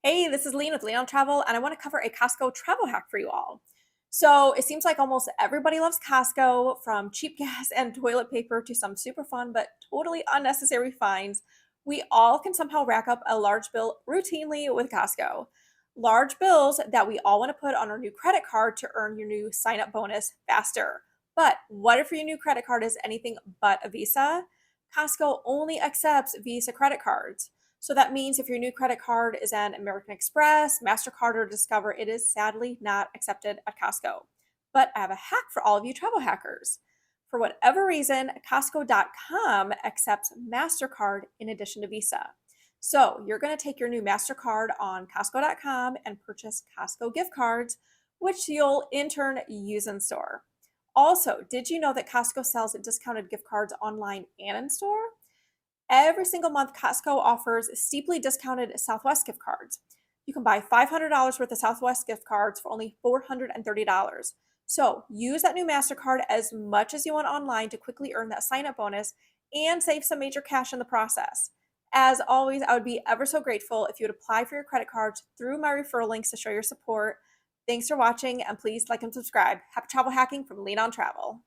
Hey, this is Leen with Leen on Travel, and I want to cover a Costco travel hack for you all. So it seems like almost everybody loves Costco, from cheap gas and toilet paper to some super fun but totally unnecessary finds. We all can somehow rack up a large bill routinely with Costco. Large bills that we all want to put on our new credit card to earn your new sign up bonus faster. But what if your new credit card is anything but a Visa? Costco only accepts Visa credit cards. So that means if your new credit card is an American Express, Mastercard, or Discover, it is sadly not accepted at Costco. But I have a hack for all of you travel hackers. For whatever reason, Costco.com accepts Mastercard in addition to Visa. So you're going to take your new Mastercard on Costco.com and purchase Costco gift cards, which you'll in turn use in store. Also, did you know that Costco sells discounted gift cards online and in store? Every single month, Costco offers steeply discounted Southwest gift cards. You can buy $500 worth of Southwest gift cards for only $430. So use that new MasterCard as much as you want online to quickly earn that sign up bonus and save some major cash in the process. As always, I would be ever so grateful if you would apply for your credit cards through my referral links to show your support. Thanks for watching, and please like and subscribe. Happy travel hacking from Leen on Travel.